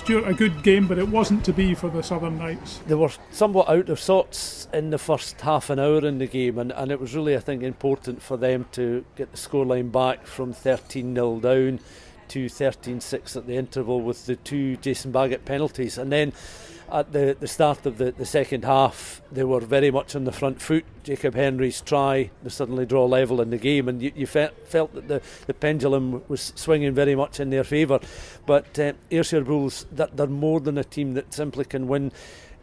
Stuart, a good game, but it wasn't to be for the Southern Knights. They were somewhat out of sorts in the first half an hour in the game, and it was really, I think, important for them to get the scoreline back from 13-0 down to 13-6 at the interval with the two Jason Baggett penalties. And then at the start of the second half, they were very much on the front foot. Jacob Henry's try, they suddenly draw level in the game, and you felt that the pendulum was swinging very much in their favour. But Ayrshire Bulls, they're more than a team that simply can win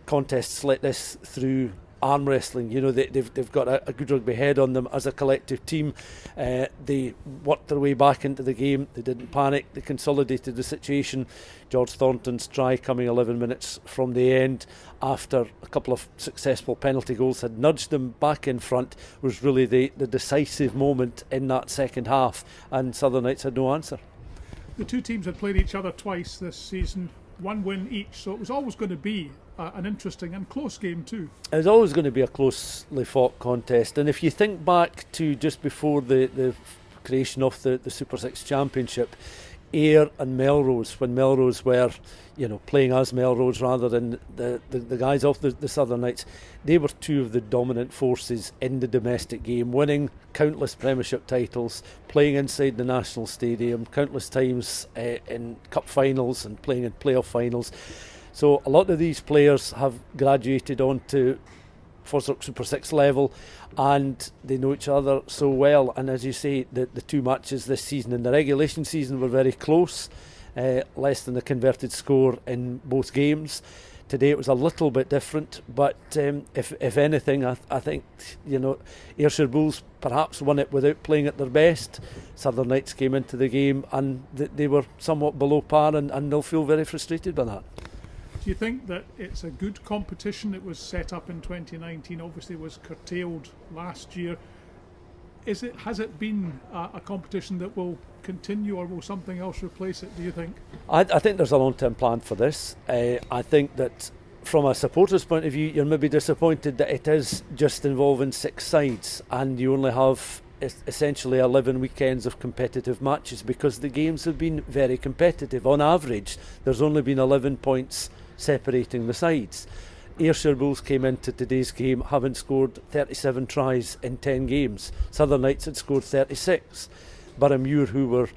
contests like this through arm wrestling. You know, they've got a good rugby head on them as a collective team. They worked their way back into the game. They didn't panic. They consolidated the situation. George Thornton's try, coming 11 minutes from the end after a couple of successful penalty goals, had nudged them back in front, was really the decisive moment in that second half, and Southern Knights had no answer. The two teams had played each other twice this season, one win each, so it was always going to be an interesting and close game too. It was always going to be a closely fought contest, and if you think back to just before the creation of the Super6 Championship, Ayr and Melrose, when Melrose were, you know, playing as Melrose rather than the guys of the Southern Knights, they were two of the dominant forces in the domestic game, winning countless premiership titles, playing inside the National Stadium countless times in cup finals and playing in playoff finals. So a lot of these players have graduated onto Fosrock Super 6 level, and they know each other so well. And as you say, the two matches this season in the regulation season were very close, less than the converted score in both games. Today it was a little bit different, but if anything, I think, you know, Ayrshire Bulls perhaps won it without playing at their best. Southern Knights came into the game and they were somewhat below par, and they'll feel very frustrated by that. Do you think that it's a good competition? It was set up in 2019, obviously was curtailed last year. Has it been a competition that will continue, or will something else replace it, do you think? I think there's a long-term plan for this. I think that from a supporter's point of view, you're maybe disappointed that it is just involving 6 sides and you only have essentially 11 weekends of competitive matches, because the games have been very competitive. On average, there's only been 11 points separating the sides. Ayrshire Bulls came into today's game having scored 37 tries in 10 games. Southern Knights had scored 36. Boroughmuir, who were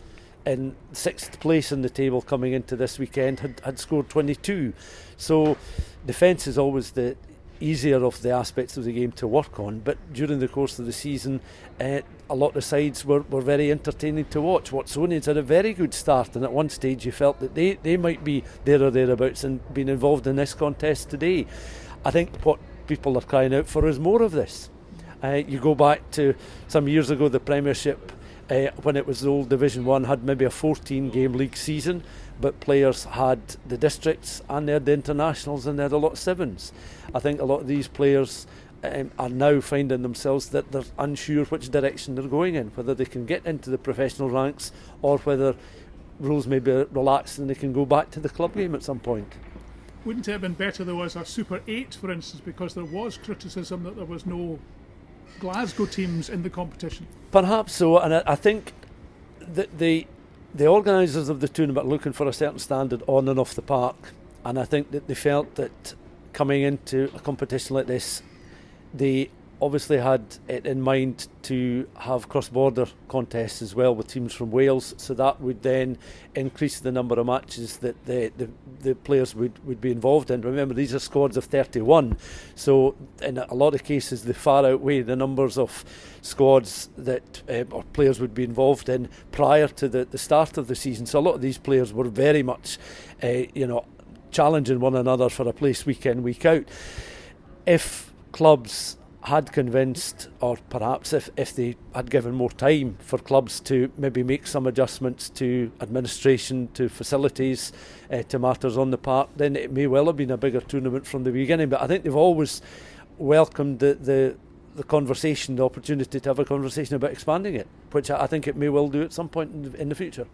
in 6th place in the table coming into this weekend, had scored 22. So defence is always the easier of the aspects of the game to work on, but during the course of the season, a lot of sides were very entertaining to watch. Watsonians had a very good start, and at one stage you felt that they might be there or thereabouts and being involved in this contest today. I think what people are crying out for is more of this. You go back to some years ago, the Premiership, when it was the old Division 1, had maybe a 14-game league season, but players had the districts and they had the internationals and they had a lot of sevens. I think a lot of these players are now finding themselves that they're unsure which direction they're going in, whether they can get into the professional ranks or whether rules may be relaxed and they can go back to the club game at some point. Wouldn't it have been better there was a Super 8, for instance, because there was criticism that there was no Glasgow teams in the competition? Perhaps so, and I think that the organisers of the tournament are looking for a certain standard on and off the park, and I think that they felt that coming into a competition like this, they obviously had it in mind to have cross-border contests as well with teams from Wales, so that would then increase the number of matches that the players would be involved in. Remember, these are squads of 31, so in a lot of cases they far outweigh the numbers of squads that or players would be involved in prior to the start of the season. So a lot of these players were very much challenging one another for a place week in, week out. If clubs had convinced, or perhaps if they had given more time for clubs to maybe make some adjustments to administration, to facilities, to matters on the park, then it may well have been a bigger tournament from the beginning. But I think they've always welcomed the conversation, the opportunity to have a conversation about expanding it, which I think it may well do at some point in the future.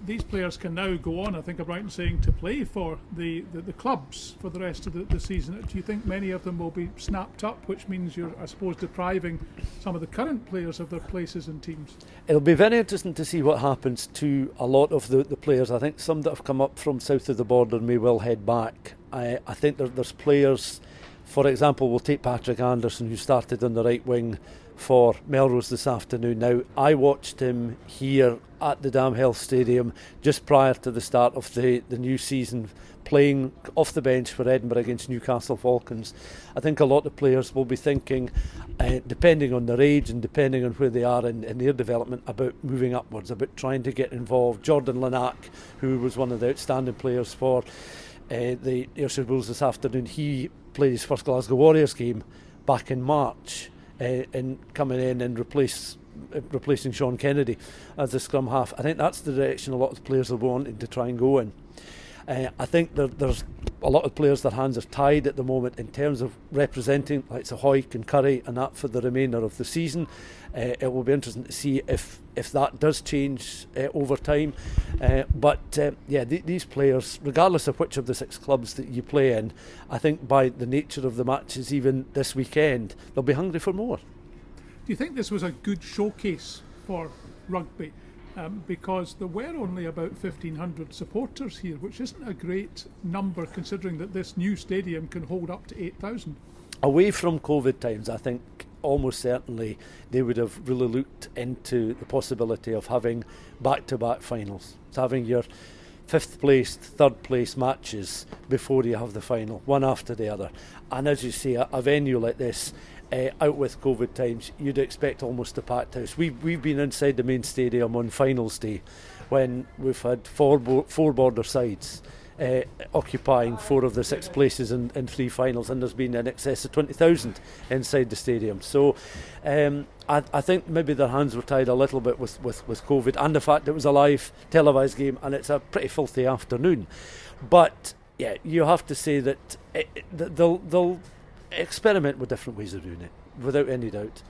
these players can now go on, I think I'm right in saying, to play for the clubs for the rest of the season. Do you think many of them will be snapped up, which means you're, I suppose, depriving some of the current players of their places in teams? It'll be very interesting to see what happens to a lot of the players. I think some that have come up from south of the border may well head back. I think there's players, for example, we'll take Patrick Anderson, who started on the right wing for Melrose this afternoon. Now, I watched him here at the Dam Health Stadium just prior to the start of the new season, playing off the bench for Edinburgh against Newcastle Falcons. I think a lot of players will be thinking, depending on their age and depending on where they are in their development, about moving upwards, about trying to get involved. Jordan Lanac, who was one of the outstanding players for the Ayrshire Bulls this afternoon, he played his first Glasgow Warriors game back in March, and coming in and replacing Sean Kennedy as the scrum half. I think that's the direction a lot of the players are wanting to try and go in. I think there's a lot of players, their hands are tied at the moment in terms of representing, like Hoyk and Curry and that, for the remainder of the season. It will be interesting to see if that does change over time. These players, regardless of which of the 6 clubs that you play in, I think by the nature of the matches, even this weekend, they'll be hungry for more. Do you think this was a good showcase for rugby? Because there were only about 1,500 supporters here, which isn't a great number considering that this new stadium can hold up to 8,000. Away from COVID times, I think almost certainly they would have really looked into the possibility of having back-to-back finals, so having your 5th place, 3rd place matches before you have the final, one after the other. And as you say, a venue like this, out with COVID times, you'd expect almost a packed house. We've been inside the main stadium on finals day when we've had four border sides occupying 4 of the 6 places in 3 finals, and there's been in excess of 20,000 inside the stadium. So I think maybe their hands were tied a little bit with COVID and the fact it was a live televised game and it's a pretty filthy afternoon. But yeah, you have to say that they'll experiment with different ways of doing it, without any doubt.